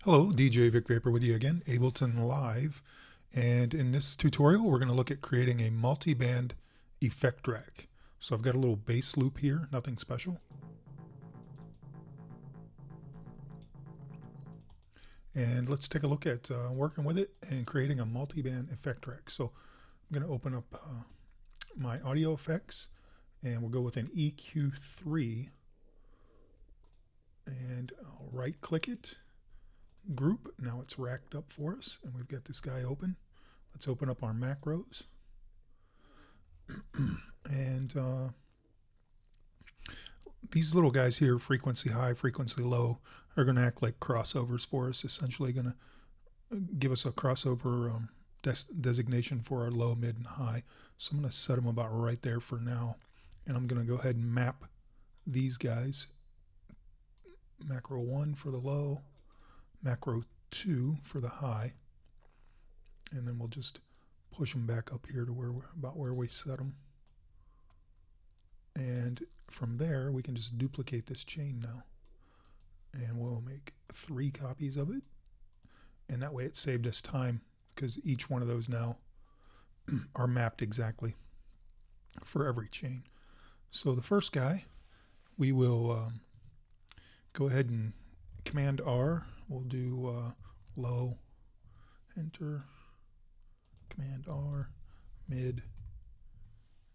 Hello, DJ Vic Vapor with you again, Ableton Live. And in this tutorial, we're going to look at creating a multi-band effect rack. So I've got a little bass loop here, nothing special. And let's take a look at working with it and creating a multi-band effect rack. So I'm going to open up my audio effects, and we'll go with an EQ3. And I'll right-click it. Group. Now it's racked up for us, and we've got this guy open. Let's open up our macros. And these little guys here, frequency high, frequency low, are going to act like crossovers for us, essentially going to give us a crossover designation for our low, mid, and high. So I'm going to set them about right there for now, and I'm going to go ahead and map these guys. Macro 1 for the low, macro 2 for the high, and then we'll just push them back up here to about where we set them. And from there we can just duplicate this chain now, and we'll make 3 copies of it, and that way it saved us time because each one of those now are mapped exactly for every chain. So the first guy, we will go ahead and Command R. We'll do low, enter, Command R, mid,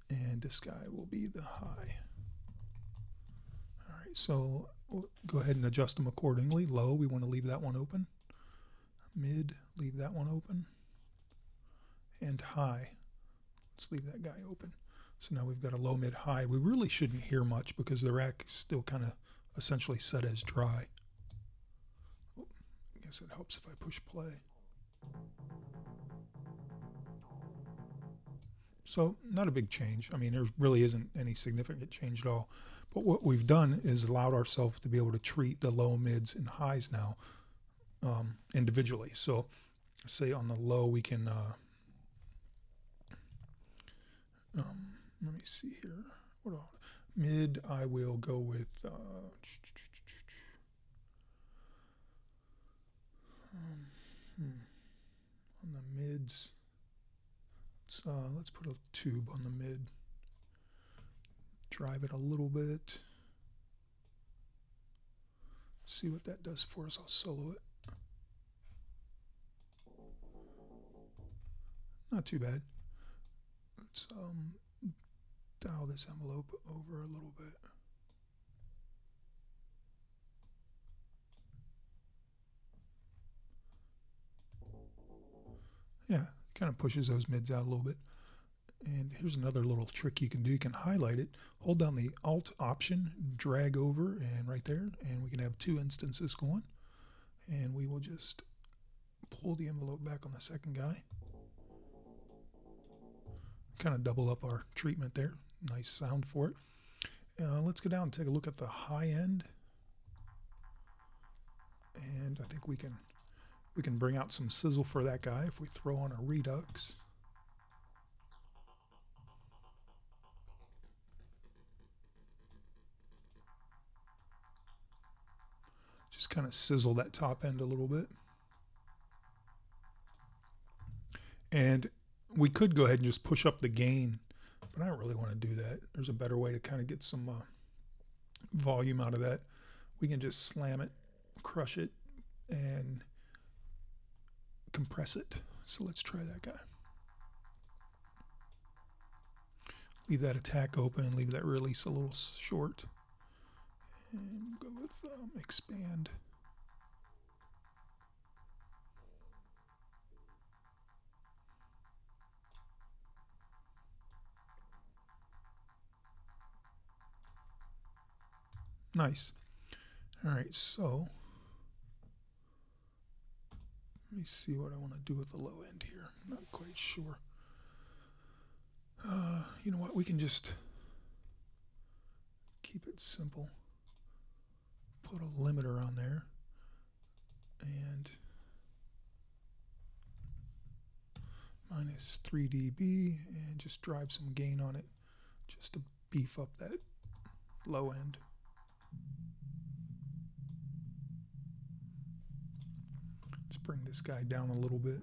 and this guy will be the high. All right, so we'll go ahead and adjust them accordingly. Low, we want to leave that one open. Mid, leave that one open. And high, let's leave that guy open. So now we've got a low, mid, high. We really shouldn't hear much because the rack is still kind of essentially set as dry. I guess it helps if I push play. So not a big change. I mean, there really isn't any significant change at all. But what we've done is allowed ourselves to be able to treat the low, mids, and highs now individually. So say on the low we can, let me see here. Mid, I will go with on the mids, let's put a tube on the mid, drive it a little bit, see what that does for us. I'll solo it. Not too bad. Let's dial this envelope over a little bit. Yeah, kind of pushes those mids out a little bit. And here's another little trick you can do. You can highlight it, hold down the Alt option, drag over, and right there, and we can have 2 instances going. And we will just pull the envelope back on the second guy. Kind of double up our treatment there. Nice sound for it. Let's go down and take a look at the high end. And I think we can bring out some sizzle for that guy if we throw on a redux. Just kind of sizzle that top end a little bit. And we could go ahead and just push up the gain, but I don't really want to do that. There's a better way to kind of get some volume out of that. We can just slam it, crush it, and compress it. So let's try that guy. Leave that attack open, leave that release a little short, and go with expand. Nice. All right, so let me see what I want to do with the low end here. I'm not quite sure. You know what? We can just keep it simple. Put a limiter on there. And minus 3 dB, and just drive some gain on it just to beef up that low end. bring this guy down a little bit.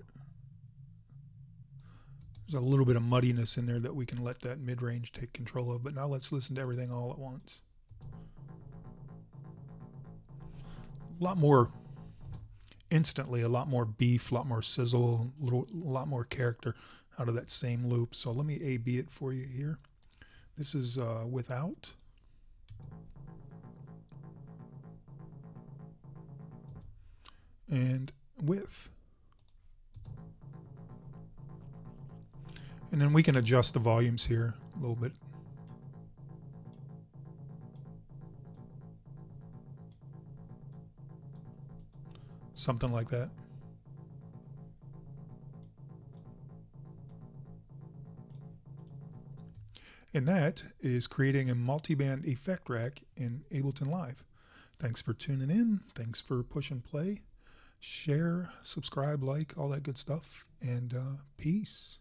There's a little bit of muddiness in there that we can let that mid-range take control of, but now let's listen to everything all at once. A lot more, instantly, a lot more beef, a lot more sizzle, a lot more character out of that same loop. So let me A/B it for you here. This is without. And with. And then we can adjust the volumes here a little bit. Something like that. And that is creating a multi-band effect rack in Ableton Live. Thanks for tuning in. Thanks for push and play. Share, subscribe, like, all that good stuff. And peace.